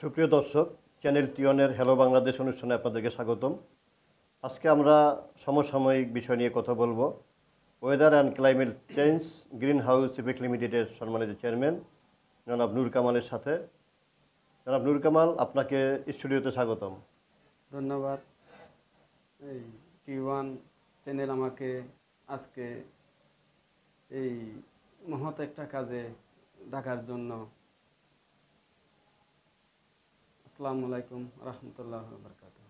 সুপ্রিয় দর্শক, channel টিওনের hello Bangladesh অনুষ্ঠানে আপনাদেরকে স্বাগতম। আজকে আমরা সমসাময়িক বিষয় নিয়ে কথা বলবো। Weather and climate change green house effect লিমিটেডের সম্মানিত চেয়ারম্যান জনাব নূর কামালের সাথে। জনাব নূর কামাল, আপনাকে স্টুডিওতে স্বাগতম। ধন্যবাদ। এই টি1 চ্যানেল আমাকে আজকে এই মহৎ একটা কাজে ডাকার জন্য। আসসালামু আলাইকুম রহমতুল্লাহ বরকাতুহ।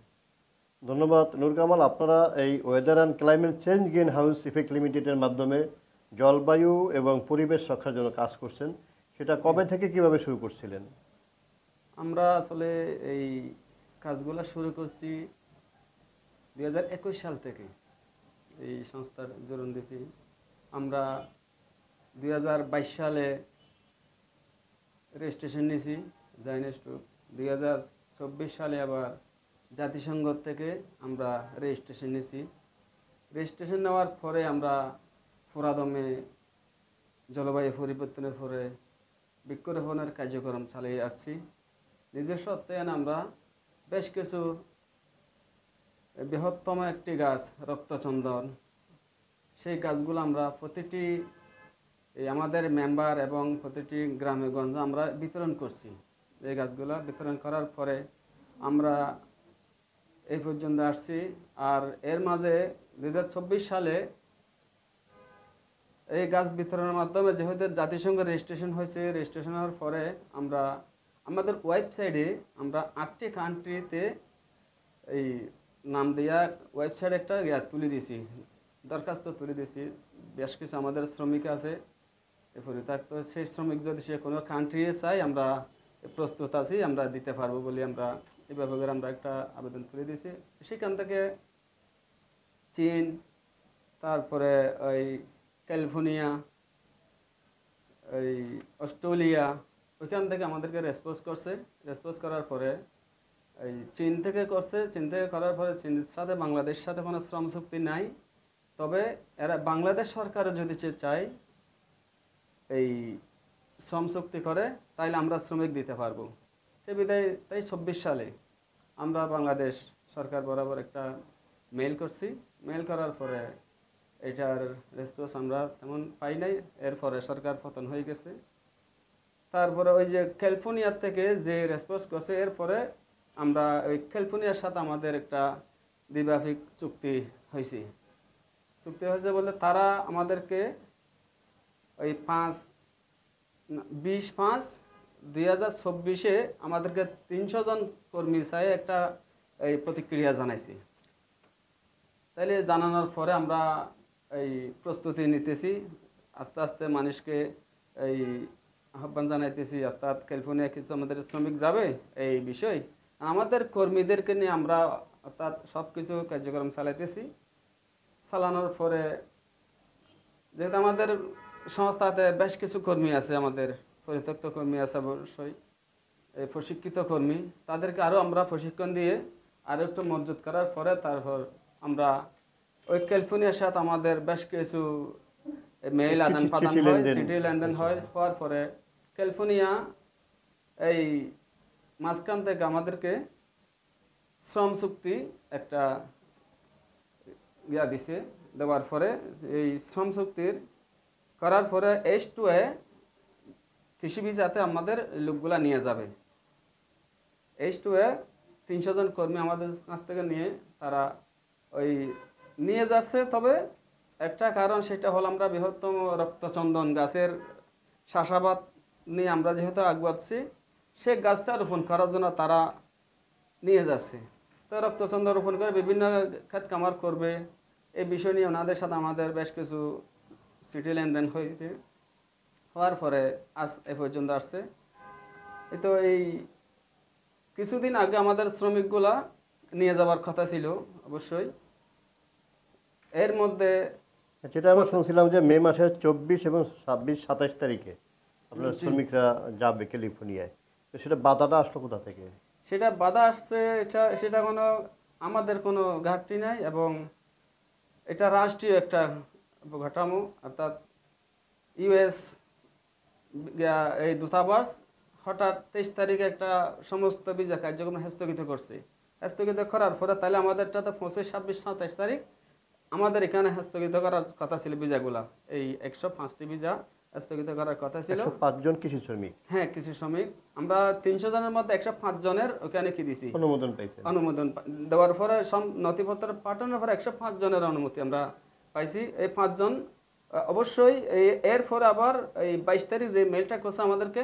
ধন্যবাদ নূর কামাল। আপনারা এই weather and climate change green house effect লিমিটেডের মাধ্যমে জলবায়ু এবং পরিবেশ রক্ষার জন্য কাজ করছেন। সেটা কবে থেকে কিভাবে শুরু করছিলেন? আমরা আসলে এই কাজগুলো শুরু করছি 2021 সাল থেকে। এই সংস্থার জোরন দিছি আমরা 2022 সালে রেজিস্ট্রেশন নিয়েছি জাইনেস্টু। 2024 সালে আবার জাতিসংঘ থেকে আমরা রেজিস্ট্রেশন নিয়েছি। রেজিস্ট্রেশন নেওয়ার পরে আমরা পুরাদমে জলবায়ু পরিবর্তনের পরে বৃক্ষরোপণের কার্যক্রম চালিয়ে আসছি। নিজস্ব অর্থায়ন আমরা বেশ কিছু বৃহত্তম একটি গাছ রক্তচন্দন, সেই গাছগুলো আমরা প্রতিটি আমাদের মেম্বার এবং প্রতিটি গ্রামে গঞ্জে আমরা বিতরণ করছি। এই গাছগুলো বিতরণ করার পরে আমরা এই পর্যন্ত আসছি। আর এর মাঝে 2024 সালে এই গাছ বিতরণের মাধ্যমে যেহেতু জাতিসংঘ রেজিস্ট্রেশন হয়েছে, রেজিস্ট্রেশন হওয়ার পরে আমরা আমাদের ওয়েবসাইটে আমরা 8টি কান্ট্রিতে এই নাম দেওয়া ওয়েবসাইট একটা তুলে দিয়েছি, দরখাস্ত তুলে দিয়েছি। বেশ কিছু আমাদের শ্রমিক আছে এরপরে থাকতো, সেই শ্রমিক যদি সে কোনো কান্ট্রি চাই আমরা প্রস্তুত আছি, আমরা দিতে পারবো বলে আমরা এই ব্যাপারে আমরা একটা আবেদন তুলে দিয়েছি। সেখান থেকে চীন, তারপরে ওই ক্যালিফোর্নিয়া, এই অস্ট্রেলিয়া, ওইখান থেকে আমাদেরকে রেসপন্স করছে। রেসপন্স করার পরে এই চীন থেকে করছে, চীন থেকে করার পরে চীনের সাথে বাংলাদেশের সাথে কোনো শ্রম চুক্তি নাই। তবে এরা বাংলাদেশ সরকারও যদি চায় এই শ্রম চুক্তি করে তাইলে আমরা শ্রমিক দিতে পারবো। সে বিধায় তাই 24 সালে আমরা বাংলাদেশ সরকার বরাবর একটা মেইল করছি। মেইল করার পরে এটার রেসপন্স আমরা তেমন পাই নাই। এরপরে সরকার পতন হয়ে গেছে। তারপরে ওই যে ক্যালিফোর্নিয়ার থেকে যে রেসপন্স করছে, এরপরে আমরা ওই ক্যালিফোর্নিয়ার সাথে আমাদের একটা দ্বিপাক্ষিক চুক্তি হয়েছে। চুক্তি হয়েছে বলে তারা আমাদেরকে ওই 20/5/2024 আমাদেরকে 300 জন কর্মী চাই একটা এই প্রতিক্রিয়া জানাইছি। তাইলে জানানোর পরে আমরা এই প্রস্তুতি নিতেছি, আস্তে আস্তে মানুষকে এই আহ্বান জানাইতেছি। অর্থাৎ ক্যালিফোর্নিয়া কিছু আমাদের শ্রমিক যাবে এই বিষয়, আমাদের কর্মীদেরকে নিয়ে আমরা অর্থাৎ সব কিছু কার্যক্রম চালাইতেছি। চালানোর পরে যেহেতু আমাদের সংস্থাতে বেশ কিছু কর্মী আছে, আমাদের পরিত্যক্ত কর্মী আছে অবশ্যই, এই প্রশিক্ষিত কর্মী, তাদেরকে আরও আমরা প্রশিক্ষণ দিয়ে আরও একটু মজবুত করার পরে তারপর আমরা ওই ক্যালিফোর্নিয়ার সাথে আমাদের বেশ কিছু মেইল আদান প্রদান হয়, চিঠি লেনদেন হয়। হওয়ার পরে ক্যালিফোর্নিয়া এই মাঝখান থেকে আমাদেরকে শ্রম চুক্তি একটা দিছে। দেওয়ার পরে এই শ্রম চুক্তির করার পরে H2A কৃষি ভিসাতে আমাদের লোকগুলা নিয়ে যাবে। H2A 300 জন কর্মী আমাদের কাছ থেকে নিয়ে তারা ওই নিয়ে যাচ্ছে। তবে একটা কারণ, সেটা হলো আমরা বৃহত্তম রক্তচন্দন গাছের চাষাবাদ নিয়ে আমরা যেহেতু আগাচ্ছি, সে গাছটা রোপণ করার জন্য তারা নিয়ে যাচ্ছে। তো রক্তচন্দন রোপণ করে বিভিন্ন ক্ষেত কামার করবে, এই বিষয় নিয়ে ওনাদের সাথে আমাদের বেশ কিছু চিঠি লেনদেন হয়েছে। হওয়ার পরে আজ এ পর্যন্ত আসছে। তো এই কিছুদিন আগে আমাদের শ্রমিকগুলা নিয়ে যাওয়ার কথা ছিল অবশ্যই। এর মধ্যে যেটা আমরা শুনছিলাম যে মে মাসের 24 এবং 26-27 তারিখে আপনার শ্রমিকরা যাবে ক্যালিফোর্নিয়ায়, তো সেটা বাধাটা আসলো কোথা থেকে? সেটা বাধা আসছে, সেটা কোনো আমাদের কোনো ঘাটতি নাই এবং এটা রাষ্ট্রীয় একটা কাঠামো। অর্থাৎ ইউএস এই দূতাবাস হঠাৎ 23 তারিখে একটা সমস্ত ভিসা কার্যক্রম স্থগিত করছে। স্থগিত করার পরে তাহলে আমাদেরটা তো 25, 26, 27 তারিখ আমাদের এখানে স্থগিত করার কথা ছিল ভিসাগুলা। এই 105টি ভিসা স্থগিত করার কথা ছিল। 105 জন কৃষি শ্রমিক হ্যাঁ, কৃষি শ্রমিক আমরা 300 জনের মধ্যে 105 জনের ওখানে কি দিছি অনুমোদন পাইছেন। অনুমোদন দেওয়ার পরে সব নথিপত্র পাঠানোর পরে 105 জনের অনুমতি আমরা পাইছি। এই 5 জন অবশ্যই এর পরে আবার এই 22 তারিখ যে মেলটা করছে আমাদেরকে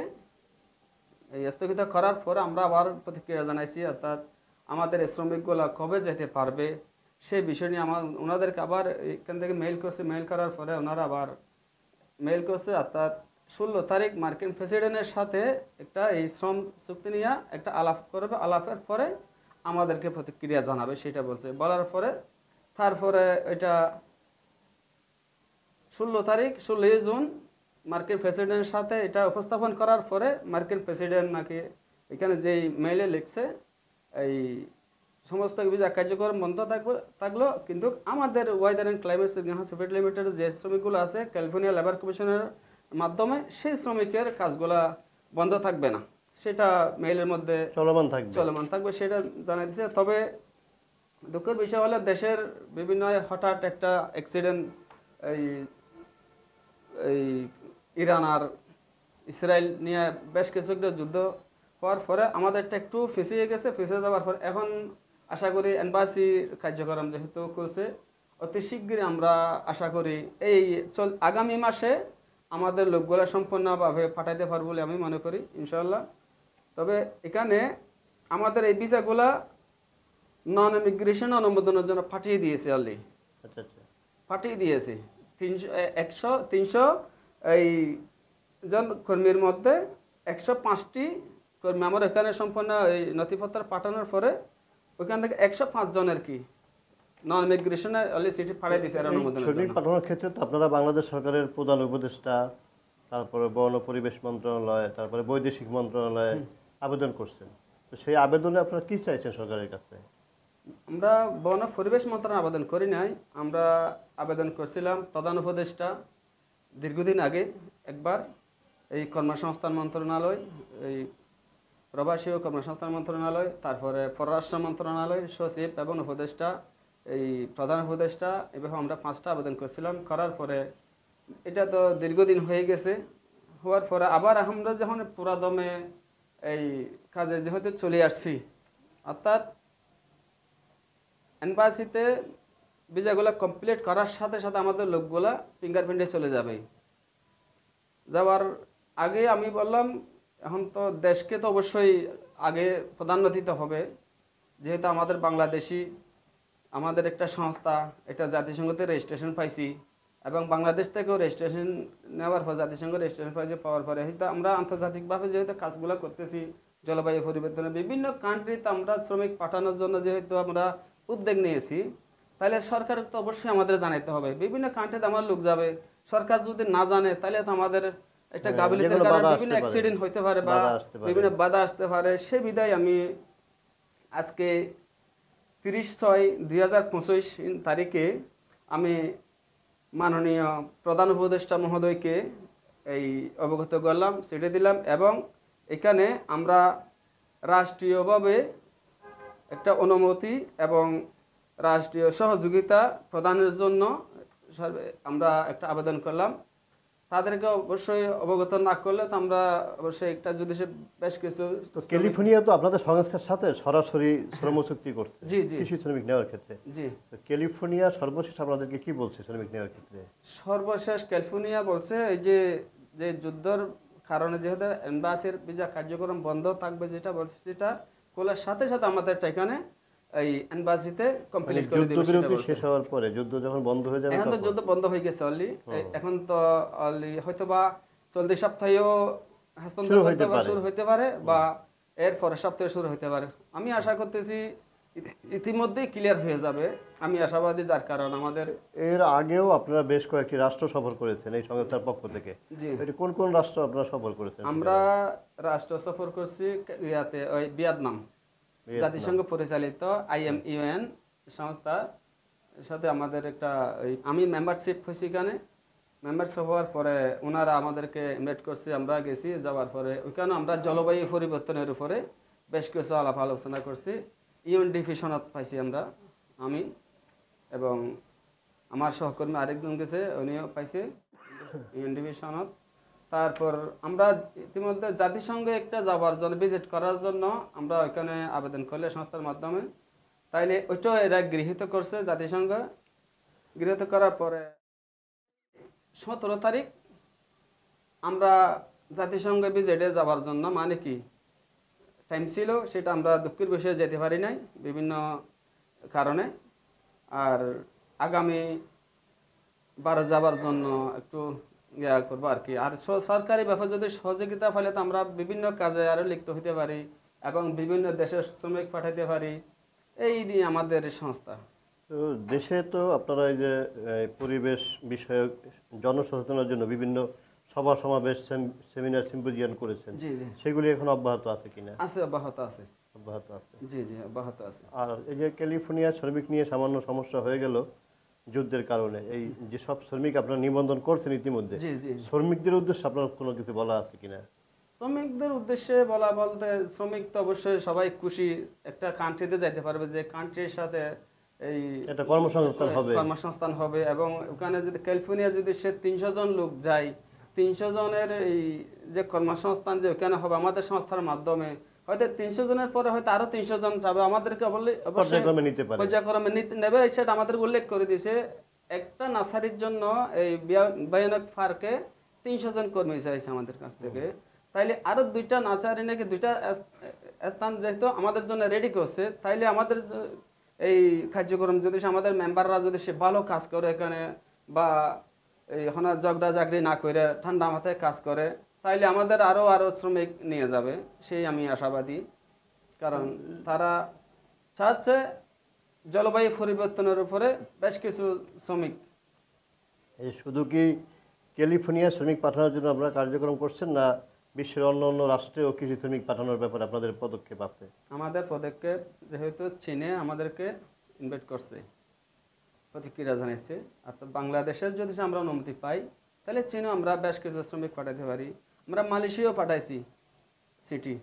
এই স্থগিত করার পরে আমরা আবার প্রতিক্রিয়া জানাইছি, অর্থাৎ আমাদের শ্রমিকগুলা কবে যেতে পারবে সেই বিষয় নিয়ে ওনাদেরকে আবার এখান থেকে মেইল করছে। মেইল করার পরে ওনারা আবার মেইল করছে, অর্থাৎ 16 তারিখ মার্কিন প্রেসিডেন্টের সাথে একটা এই শ্রম চুক্তি নিয়ে একটা আলাপ করবে, আলাপের পরে আমাদেরকে প্রতিক্রিয়া জানাবে সেটা বলছে। বলার পরে তারপরে এটা 16 তারিখ 16 জুন মার্কিন প্রেসিডেন্টের সাথে এটা উপস্থাপন করার পরে মার্কিন প্রেসিডেন্ট নাকি এখানে যেই মেইলে লিখছে এই সমস্ত ভিসা কার্যক্রম বন্ধ থাকলো, কিন্তু আমাদের weather and climate greenhouse effect লিমিটেডের যে শ্রমিকগুলো আছে ক্যালিফোর্নিয়া লেবার কমিশনের মাধ্যমে সেই শ্রমিকের কাজগুলা বন্ধ থাকবে না, সেটা মেইলের মধ্যে চলমান থাকবে সেটা জানাই দিচ্ছে। তবে দুঃখের বিষয় হলো দেশের বিভিন্ন হঠাৎ একটা অ্যাক্সিডেন্ট এই এই ইরান আর ইসরায়েল নিয়ে বেশ কিছু যুদ্ধ হওয়ার পরে আমাদেরটা একটু ফেঁসিয়ে গেছে। ফেঁসে যাওয়ার পর এখন আশা করি এম্বাসি কার্যক্রম যেহেতু করছে অতি শীঘ্রই আমরা আশা করি এই আগামী মাসে আমাদের লোকগুলা সম্পূর্ণভাবে পাঠাইতে পারবো বলে আমি মনে করি ইনশাল্লাহ। তবে এখানে আমাদের এই ভিসাগুলা নন ইমিগ্রেশন অনুমোদনের জন্য পাঠিয়ে দিয়েছে অলরেডি। আচ্ছা আচ্ছা, পাঠিয়ে দিয়েছে 300 এই জন কর্মীর মধ্যে 105টি কর্মী আমার এখানে সম্পূর্ণ এই নথিপত্র পাঠানোর পরে ওইখান থেকে 105 জনের কি নন ইমিগ্রেশনের অলরেডি চিঠি পাঠিয়ে দিয়েছে অনুমোদনের শ্রমিক জন্য। পাঠানোর ক্ষেত্রে তো আপনারা বাংলাদেশ সরকারের প্রধান উপদেষ্টা, তারপরে বন ও পরিবেশ মন্ত্রণালয়, তারপরে বৈদেশিক মন্ত্রণালয়ে আবেদন করছেন। তো সেই আবেদনে আপনারা কি চাইছেন সরকারের কাছে? আমরা বন ও পরিবেশ মন্ত্রণালয়ে আবেদন করি নাই, আমরা আবেদন করছিলাম প্রধান উপদেষ্টা দীর্ঘদিন আগে একবার, এই কর্মসংস্থান মন্ত্রণালয়, এই প্রবাসী ও কর্মসংস্থান মন্ত্রণালয়, তারপরে পররাষ্ট্র মন্ত্রণালয়, সচিব এবং উপদেষ্টা, এই প্রধান উপদেষ্টা, এভাবে আমরা 5টা আবেদন করছিলাম। করার পরে এটা তো দীর্ঘদিন হয়ে গেছে, হওয়ার পরে আবার আমরা যখন পুরা দমে এই কাজে যেহেতু চলে আসছি, অর্থাৎ এম্বাসিতে ভিসাগুলো কমপ্লিট করার সাথে সাথে আমাদের লোকগুলা ফিঙ্গারপ্রিন্টে চলে যাবে। যাওয়ার আগে আমি বললাম এখন তো দেশকে তো অবশ্যই আগে প্রাধান্য দিতে হবে, যেহেতু আমাদের বাংলাদেশি, আমাদের একটা সংস্থা, এটা জাতিসংঘতে রেজিস্ট্রেশন পাইছি এবং বাংলাদেশ থেকেও রেজিস্ট্রেশন নেওয়ার পর জাতিসংঘ রেজিস্ট্রেশন পাইছে, পাওয়ার পরে হয়তো আমরা আন্তর্জাতিকভাবে যেহেতু কাজগুলো করতেছি জলবায়ু পরিবর্তনের বিভিন্ন কান্ট্রিতে আমরা শ্রমিক পাঠানোর জন্য যেহেতু আমরা উদ্যোগ নিয়েছি, তাহলে সরকার তো অবশ্যই আমাদের জানাতে হবে। বিভিন্ন কান্ট্রিতে আমার লোক যাবে, সরকার যদি না জানে তাহলে তো আমাদের একটা গাফিলতির কারণে বিভিন্ন অ্যাক্সিডেন্ট হইতে পারে বা বিভিন্ন বাধা আসতে পারে। সে বিধায় আমি আজকে 30/6/2025 তারিখে আমি মাননীয় প্রধান উপদেষ্টা মহোদয়কে এই অবগত করলাম, সেটা দিলাম এবং এখানে আমরা রাষ্ট্রীয়ভাবে একটা অনুমতি এবং রাষ্ট্রীয় সহযোগিতা প্রদানের জন্য আমরা একটা আবেদন করলাম। তাদেরকে অবশ্যই অবগত না করলে তো আমরা অবশ্যই একটা যদি বেশ কিছু ক্যালিফোর্নিয়া তো আপনাদের সংস্থার সাথে সরাসরি শ্রম চুক্তি করছে জি জি কৃষি শ্রমিক নেওয়ার ক্ষেত্রে। জি, ক্যালিফোর্নিয়া সর্বশেষ আপনাদেরকে কি বলছে শ্রমিক নেওয়ার ক্ষেত্রে? সর্বশেষ ক্যালিফোর্নিয়া বলছে এই যে যে যুদ্ধের কারণে যেহেতু এম্বাসির ভিসা কার্যক্রম বন্ধ থাকবে, যেটা বলছে সেটা খোলার সাথে সাথে আমাদের এখানে এই এম্বাসিতে কমপ্লিট করে দিবে। যুদ্ধবিরতি শেষ হওয়ার পরে যুদ্ধ যখন বন্ধ হয়ে যাবে, এখন তো যুদ্ধ বন্ধ হয়ে গেছে অলরেডি, এখন তো অলরেডি হয়তোবা চলতি সপ্তাহেও হস্তান্তর শুরু হতে পারে বা এর পরের সপ্তাহে শুরু হতে পারে। আমি আশা করতেছি ইতিমধ্যেই ক্লিয়ার হয়ে যাবে, আমি আশাবাদী। যার কারণ আমাদের এর আগেও আপনারা বেশ কয়েকটি রাষ্ট্র সফর করেছেন এই সংস্থার পক্ষ থেকে। জি, কোন কোন রাষ্ট্র আপনারা সফর করেছেন? আমরা রাষ্ট্র সফর করছি ইয়াতে ওই ভিয়েতনাম, জাতিসংঘ পরিচালিত IMUN সংস্থার সাথে আমাদের একটা আমি মেম্বারশিপ হয়েছি এখানে মেম্বারশিপ হওয়ার পরে ওনারা আমাদেরকে ইনভাইট করছে, আমরা গেছি। যাওয়ার পরে ওইখানে আমরা জলবায়ু পরিবর্তনের উপরে বেশ কিছু আলাপ আলোচনা করছি। ইউএনডিপি সনদ পাইছি আমরা, আমি এবং আমার সহকর্মী আরেকজন গেছে, উনিও পাইছে ইউএনডিপি সনদ। তারপর আমরা ইতিমধ্যে জাতিসংঘে একটা যাওয়ার জন্য, ভিজিট করার জন্য আমরা ওইখানে আবেদন করলে সংস্থার মাধ্যমে, তাইলে ওইটাও এরা গৃহীত করছে জাতিসংঘ। গৃহীত করার পরে 17 তারিখ আমরা জাতিসংঘ ভিজিটে যাওয়ার জন্য, মানে কি টাইম ছিল, সেটা আমরা দুঃখের বিষয়ে যেতে পারি নাই বিভিন্ন কারণে। আর আগামী বার যাবার জন্য একটু ইয়া করবো আর কি। আর সরকারি ব্যাপারে যদি সহযোগিতা ফলে তো আমরা বিভিন্ন কাজে আরও লিপ্ত হতে পারি এবং বিভিন্ন দেশের শ্রমিক পাঠাতে পারি। এই নিয়ে আমাদের সংস্থা। তো দেশে তো আপনারা এই যে পরিবেশ বিষয়ক জনসচেতনার জন্য বিভিন্ন সভা সমাবেশ সেমিনার সিম্পোজিয়াম করেছেন, জি জি সেগুলি এখন অব্যাহত আছে কিনা? আছে, অব্যাহত আছে। অব্যাহত আছে। জি জি অব্যাহত আছে। আর এই যে ক্যালিফোর্নিয়া শ্রমিক নিয়ে সামান্য সমস্যা হয়ে গেল যুদ্ধের কারণে, এই যে সব শ্রমিক আপনারা নিবন্ধন করছেন ইতিমধ্যে, জি জি শ্রমিকদের উদ্দেশ্যে আপনার কোনো কিছু বলা আছে কিনা? শ্রমিকদের উদ্দেশ্যে বলা বলতে, শ্রমিক তো অবশ্যই সবাই খুশি, একটা কান্ট্রিতে যাইতে পারবে যে কান্ট্রির সাথে এই এটা কর্মসংস্থান হবে, কর্মসংস্থান হবে। এবং ওখানে যদি ক্যালিফোর্নিয়া যদি সে 300 জন লোক যায়, 300 জনের এই যে কর্মসংস্থান যে ওখানে হবে আমাদের সংস্থার মাধ্যমে, হয়তো 300 জনের পরে হয়তো আরো 300 জন যাবে, আমাদেরকে বললে অবশ্যই পর্যায়ক্রমে নিতে পারে। পর্যায়ক্রমে নেবে, সেটা আমাদের উল্লেখ করে দিয়েছে। একটা নার্সারির জন্য এই বায়োনিক পার্কে 300 জন কর্মী চাইছে আমাদের কাছ থেকে। তাইলে আরো 2টা নার্সারি নাকি 2টা স্থান যেহেতু আমাদের জন্য রেডি করছে, তাইলে আমাদের এই কার্যক্রম যদি আমাদের মেম্বাররা যদি সে ভালো কাজ করে এখানে, বা এই হনা ঝগড়া ঝাগড়ি না করে ঠান্ডা মাথায় কাজ করে, তাইলে আমাদের আরো শ্রমিক নিয়ে যাবে, সেই আমি আশাবাদী। কারণ তারা চাচ্ছে জলবায়ু পরিবর্তনের উপরে বেশ কিছু শ্রমিক। এই শুধু কি ক্যালিফোর্নিয়া শ্রমিক পাঠানোর জন্য আপনারা কার্যক্রম করছেন, না বিশ্বের অন্য অন্য রাষ্ট্রেও কৃষি শ্রমিক পাঠানোর ব্যাপারে আপনাদের পদক্ষেপ আছে? আমাদের পদক্ষেপ যেহেতু চীনে আমাদেরকে ইনভাইট করছে, প্রতিক্রিয়া জানিয়েছে, অর্থাৎ বাংলাদেশের যদি আমরা অনুমতি পাই তাহলে চীনেও আমরা বেশ কিছু শ্রমিক পাঠাতে পারি। আমরা মালয়েশিয়াও পাঠাইছি সিটি,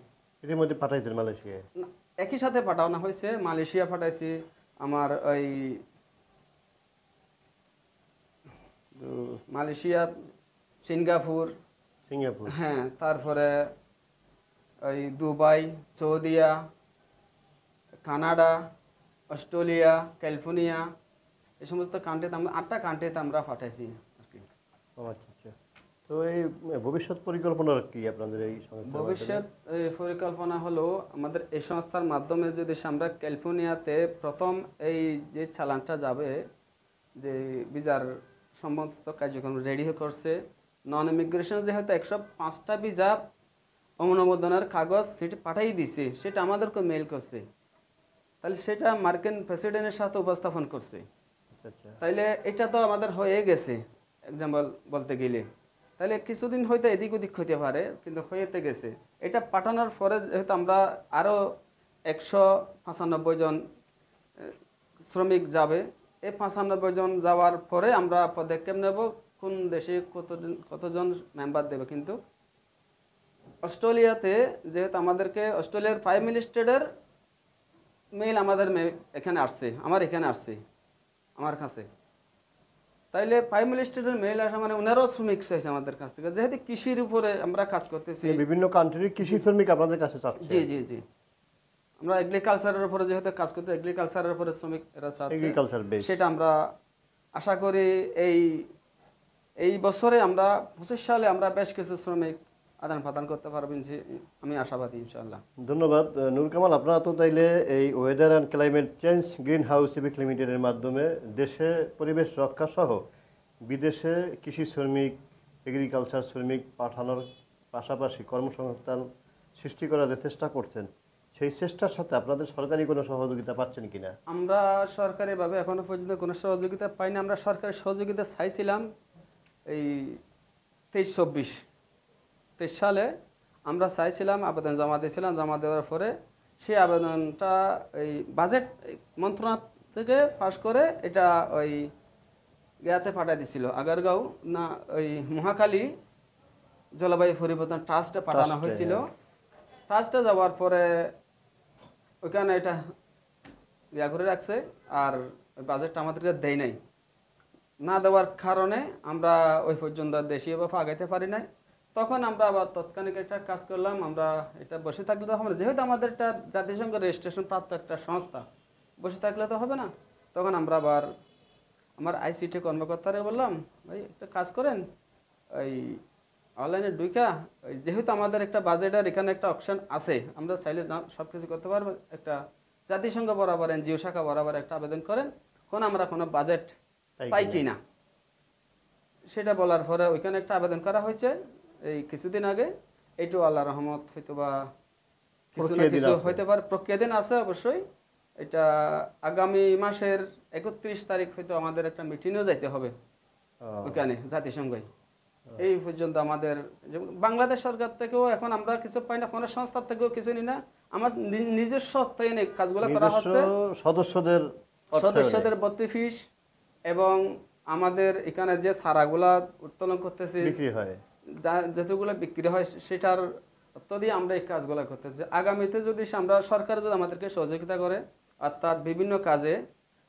ইতিমধ্যে পাঠাইছেন মালয়েশিয়ায়? না, একই সাথে পাঠানো হয়েছে। মালয়েশিয়া পাঠাইছি, আমার ওই মালয়েশিয়া, সিঙ্গাপুর, সিঙ্গাপুর, হ্যাঁ, তারপরে ওই Dubai, Saudia, Canada, Australia, California, এই সমস্ত কান্ট্রিতে আমরা 8টা কান্ট্রিতে আমরা পাঠাইছি আর কি। ও আচ্ছা আচ্ছা। তো এই ভবিষ্যৎ পরিকল্পনা কি আপনাদের এই সংস্থার? ভবিষ্যৎ পরিকল্পনা হলো আমাদের এই সংস্থার মাধ্যমে যদি আমরা ক্যালিফোর্নিয়াতে প্রথম এই যে চালানটা যাবে, যে ভিসার সমস্ত কার্যক্রম রেডি করছে, নন ইমিগ্রেশন যেহেতু 105টা ভিসা অনুমোদনের কাগজ সেটা পাঠাই দিছে, সেটা আমাদেরকে মেইল করছে, তাহলে সেটা মার্কিন প্রেসিডেন্টের সাথে উপস্থাপন করছে। আচ্ছা আচ্ছা। তাইলে এটা তো আমাদের হয়ে গেছে এক্সাম্পল বলতে গেলে, তাহলে কিছুদিন হয়তো এদিক ওদিক হতে পারে, কিন্তু হয়েতে গেছে। এটা পাঠানোর পরে যেহেতু আমরা আরও 195 জন শ্রমিক যাবে, এই 95 জন যাওয়ার পরে আমরা পদক্ষেপ নেব কোন দেশে কতজন মেম্বার দেবে। কিন্তু অস্ট্রেলিয়াতে যেহেতু আমাদেরকে অস্ট্রেলিয়ার প্রাইম মিনিস্টারের মেইল আমাদের এখানে আসছে, আমার এখানে আসছে আমার কাছে, তাইলে প্রাইম মিনিস্টারের মেইল আসা মানে ওনারাও শ্রমিক চাইছে আমাদের কাছ থেকে, যেহেতু কৃষির উপরে আমরা কাজ করতেছি। বিভিন্ন কান্ট্রির কৃষি শ্রমিক আপনাদের কাছে চাচ্ছে? জি জি জি, আমরা এগ্রিকালচারের উপরে যেহেতু কাজ করতে, এগ্রিকালচারের উপরে শ্রমিক এরা চাচ্ছে, এগ্রিকালচার বেস। সেটা আমরা আশা করি এই বছরে আমরা 25 সালে আমরা বেশ কিছু শ্রমিক আদান প্রদান করতে পারবেন, যে আমি আশাবাদী ইনশাআল্লাহ। ধন্যবাদ নুর কামাল। আপনারা তো তাইলে এই weather and climate change green house civic লিমিটেডের মাধ্যমে দেশে পরিবেশ রক্ষা সহ বিদেশে কৃষি শ্রমিক, এগ্রিকালচার শ্রমিক পাঠানোর পাশাপাশি কর্মসংস্থান সৃষ্টি করার যে চেষ্টা করছেন, সেই চেষ্টার সাথে আপনাদের সরকারি কোনো সহযোগিতা পাচ্ছেন কিনা? আমরা সরকারিভাবে এখনো পর্যন্ত কোনো সহযোগিতা পাইনি। আমরা সরকারি সহযোগিতা চাইছিলাম এই 23-24 সালে আমরা চাইছিলাম, আবেদন জমা দিয়েছিলাম। জমা দেওয়ার পরে সেই আবেদনটা এই বাজেট মন্ত্রণালয় থেকে পাশ করে এটা ওই ইয়াতে পাঠাই দিছিল আগারগাঁও না ওই মহাখালী জলবায়ু পরিবর্তন ট্রাস্টে পাঠানো ট্রাস্টে, হয়েছিল। হ্যাঁ। ট্রাস্টে যাওয়ার পরে ওইখানে এটা ইয়া করে রাখছে, আর ওই বাজেটটা আমাদেরকে দেয় নাই। না দেওয়ার কারণে আমরা ওই পর্যন্ত দেশীয়ভাবে আগাইতে পারি নাই। তখন আমরা আবার তৎক্ষণিক একটা কাজ করলাম, আমরা এটা বসে থাকলে তো হবে না, যেহেতু আমাদের একটা জাতিসংঘ রেজিস্ট্রেশন প্রাপ্ত একটা সংস্থা, বসে থাকলে তো হবে না। তখন আমরা আবার আমার আইসিটি কর্মকর্তারে বললাম, ভাই একটা কাজ করেন, ওই অনলাইনে ঢুইকা যেহেতু আমাদের একটা বাজেটের এখানে একটা অপশন আছে, আমরা চাইলে সব কিছু করতে পারবো, একটা জাতিসংঘ বরাবর এনজিও শাখা বরাবর একটা আবেদন করেন, কোন আমরা কোনো বাজেট পাই কি না। সেটা বলার পরে ওইখানে একটা আবেদন করা হয়েছে এই কিছুদিন আগে। এইটু আল্লাহ রহমত হয়তো বা কিছু না প্রক্রিয়াধীন কিছু আছে। হইতে পারে, প্রক্রিয়াধীন আছে অবশ্যই। এটা আগামী মাসের 31 তারিখ হয়তো আমাদের একটা মিটিংও যাইতে হবে ওইখানে জাতিসংঘে। এই পর্যন্ত আমাদের বাংলাদেশ সরকার থেকেও এখন আমরা কিছু পাই না, কোনো সংস্থার থেকেও কিছু নিই না, আমার নিজস্ব অর্থায়নে কাজগুলো করা নিজস্ব হচ্ছে। সদস্যদের অর্থায়নে। সদস্যদের ভর্তি ফিস এবং আমাদের এখানে যে চারাগুলা উত্তোলন করতেছি, বিক্রি হয়। যেগুলো বিক্রি হয় সেটার অর্থ দিয়ে আমরা এই কাজগুলো করতেছি। আগামীতে যদি আমরা সরকার যদি আমাদেরকে সহযোগিতা করে, অর্থাৎ বিভিন্ন কাজে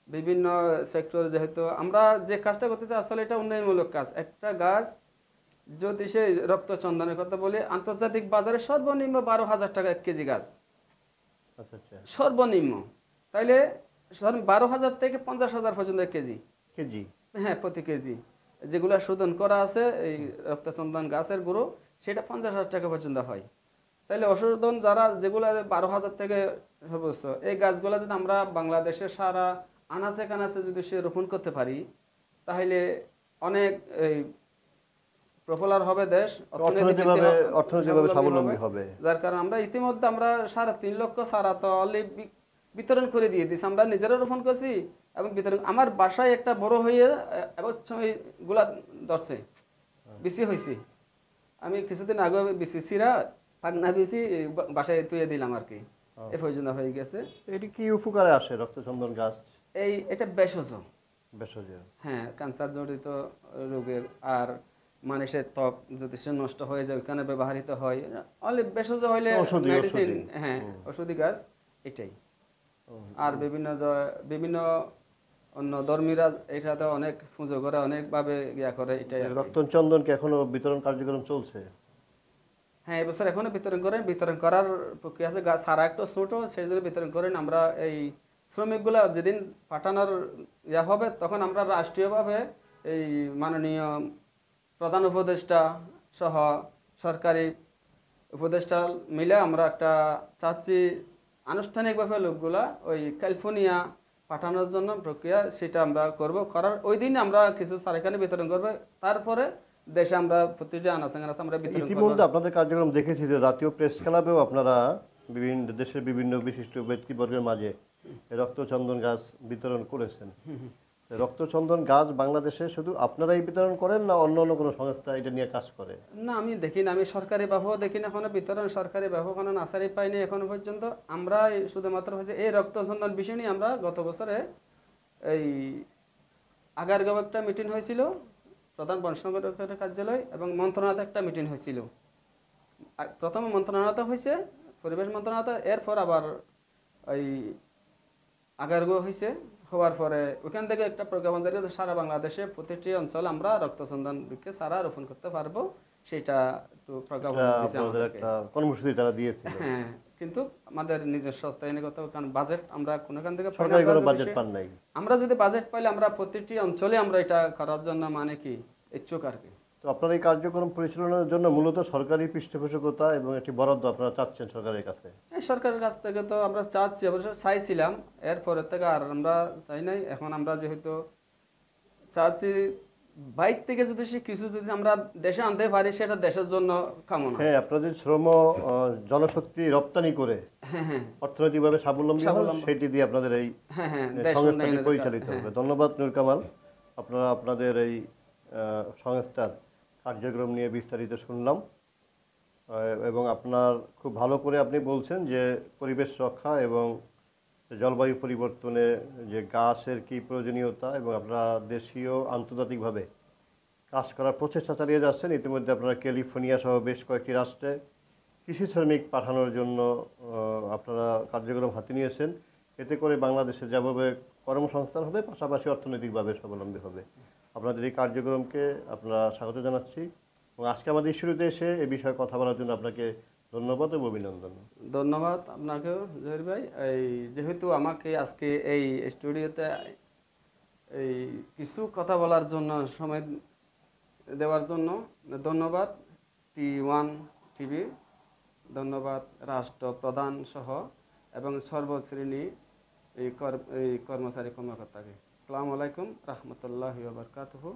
বিভিন্ন সেক্টর, যেহেতু আমরা যে কাজটা করতেছি আসলে এটা উন্নয়নমূলক কাজ। একটা গাছ যদি সে রক্তচন্দনের কথা বলি, আন্তর্জাতিক বাজারে সর্বনিম্ন 12,000 টাকা 1 কেজি গাছ, আচ্ছা আচ্ছা। সর্বনিম্ন। তাইলে 12,000 থেকে 50,000 পর্যন্ত কেজি, কেজি। হ্যাঁ প্রতি কেজি। যেগুলো শোধন করা আছে এই রক্তচন্দন গাছের গুঁড়ো, সেটা 50,000 টাকা পর্যন্ত হয়। তাইলে অশোধন যারা যেগুলো 12,000 থেকে সর্বোচ্চ, এই গাছগুলো যদি আমরা বাংলাদেশের সারা আনাচে কানাচে যদি সে রোপণ করতে পারি, তাহলে অনেক এই প্রফলার হবে দেশ, অর্থনৈতিকভাবে স্বাবলম্বী হবে। যার কারণে আমরা ইতিমধ্যে আমরা 3.5 লক্ষ চারা তো অলরেডি বিতরণ করে দিয়ে দিচ্ছি, আমরা নিজেরা রোপণ করছি এবং বিতরণ। আমার বাসায় একটা বড় হয়ে সময় গুলা ধরছে, বেশি হয়েছে। আমি কিছুদিন আগে বিসি সিরা পাকনা বিসি বাসায় তুলে দিলাম আর কি, এ পর্যন্ত হয়ে গেছে। এটি কি উপকারে আসে রক্তচন্দন গাছ? এটা ভেষজ, ভেষজ। হ্যাঁ, ক্যান্সার জড়িত রোগের, আর মানুষের ত্বক যদি সে নষ্ট হয়ে যায় ওইখানে ব্যবহৃত হয়। অনলি ভেষজ হইলে মেডিসিন, হ্যাঁ ওষুধি গাছ এটাই। আর বিভিন্ন অন্য ধর্মীরা এর সাথে অনেক পুজো করে, অনেকভাবে ইয়া করে, এটাই আর কি। রক্তচন্দন কি এখনো বিতরণ কার্যক্রম চলছে? হ্যাঁ, এবছর এখনো বিতরণ করেন, বিতরণ করার প্রক্রিয়া আছে। গাছ সারা একটু ছোট, সেই জন্য বিতরণ করেন। আমরা এই শ্রমিকগুলা যেদিন পাঠানোর ইয়া হবে, তখন আমরা রাষ্ট্রীয়ভাবে এই মাননীয় প্রধান উপদেষ্টা সহ সরকারি উপদেষ্টা মিলে আমরা একটা চাচ্ছি আনুষ্ঠানিকভাবে লোকগুলা ওই ক্যালিফোর্নিয়া পাঠানোর জন্য প্রক্রিয়া, সেটা আমরা করার ওই দিন আমরা কিছু সারেখানে বিতরণ করবো। তারপরে দেশে আমরা প্রতিটা আনাচে আমরা বিতরণ করব। ইতিমধ্যে আপনাদের কার্যক্রম দেখেছি যে জাতীয় প্রেস ক্লাবেও আপনারা বিভিন্ন দেশের বিভিন্ন বিশিষ্ট ব্যক্তিবর্গের মাঝে রক্তচন্দন গাছ বিতরণ করেছেন। রক্তচন্দন গাছ বাংলাদেশে শুধু আপনারাই বিতরণ করেন না অন্য অন্য কোনো সংস্থা এটা নিয়ে কাজ করে? না, আমি দেখি না, আমি সরকারি ভাবেও দেখি না এখনো বিতরণ, সরকারি ভাবে কোনো নার্সারি পাইনি এখনো পর্যন্ত। আমরা শুধুমাত্র হচ্ছে এই রক্তচন্দন বিষয় নিয়ে আমরা গত বছরে এই আগারগাঁও একটা মিটিং হয়েছিল, প্রধান বন সংরক্ষণের কার্যালয় এবং মন্ত্রণালয়তে একটা মিটিং হয়েছিল। প্রথমে মন্ত্রণালয়তে হয়েছে, পরিবেশ মন্ত্রণালয়তে, এরপর আবার ওই আগারগাঁও হয়েছে। হওয়ার পরে ওখান থেকে একটা প্রজ্ঞাপন জারি হয়েছে, সারা বাংলাদেশে প্রতিটি অঞ্চলে আমরা রক্তচন্দন বৃক্ষে সারা রোপণ করতে পারবো, সেটা একটু প্রজ্ঞাপন দিয়েছে আমাদেরকে। একটা কর্মসূচি তারা দিয়েছিল। হ্যাঁ, কিন্তু আমাদের নিজস্ব অর্থায়নগত, কারণ বাজেট আমরা কোনখান থেকে পাই না। সরকারি কোনো বাজেট পান নাই। আমরা যদি বাজেট পাইলে আমরা প্রতিটি অঞ্চলে আমরা এটা করার জন্য মানে কি ইচ্ছুক আর কি। তো আপনার এই কার্যক্রম পরিচালনার জন্য মূলত সরকারি পৃষ্ঠপোষকতা এবং একটি বরাদ্দ আপনারা চাচ্ছেন সরকারের কাছে? এই সরকারের কাছ থেকে তো আমরা চাচ্ছি, অবশ্য চাইছিলাম, এরপরের থেকে আর আমরা চাই নাই। এখন আমরা যেহেতু চাচ্ছি বাইরে থেকে যদি সে কিছু যদি আমরা দেশে আনতে পারি, সেটা দেশের জন্য কামনা। হ্যাঁ, আপনাদের শ্রম জনশক্তি রপ্তানি করে অর্থনৈতিকভাবে স্বাবলম্বী হন, সেটি দিয়ে আপনাদের এই সংস্থাটি পরিচালিত হবে। ধন্যবাদ নূর কামাল, আপনারা আপনাদের এই সংস্থার কার্যক্রম নিয়ে বিস্তারিত শুনলাম এবং আপনার খুব ভালো করে আপনি বলছেন যে পরিবেশ রক্ষা এবং যে জলবায়ু পরিবর্তনে যে গাছের কী প্রয়োজনীয়তা এবং আপনারা দেশীয় আন্তর্জাতিকভাবে কাজ করার প্রচেষ্টা চালিয়ে যাচ্ছেন। ইতিমধ্যে আপনারা ক্যালিফোর্নিয়া সহ বেশ কয়েকটি রাষ্ট্রে কৃষি শ্রমিক পাঠানোর জন্য আপনারা কার্যক্রম হাতে নিয়েছেন। এতে করে বাংলাদেশে যেভাবে কর্মসংস্থান হবে, পাশাপাশি অর্থনৈতিকভাবে স্বাবলম্বী হবে। আপনাদের এই কার্যক্রমকে আপনারা স্বাগত জানাচ্ছি এবং আজকে আমাদের শুরুতে এসে এই বিষয়ে কথা বলার জন্য আপনাকে ধন্যবাদ এবং অভিনন্দন। ধন্যবাদ আপনাকেও জহির ভাই। এই যেহেতু আমাকে আজকে এই স্টুডিওতে এই কিছু কথা বলার জন্য সময় দেওয়ার জন্য ধন্যবাদ T1 টিভি, ধন্যবাদ রাষ্ট্রপ্রধান সহ এবং সর্বশ্রেণী এই কর্মচারী কর্মকর্তাকে। আসসালামু আলাইকুম রহমতুল্লাহি ওয়া বারাকাতুহু।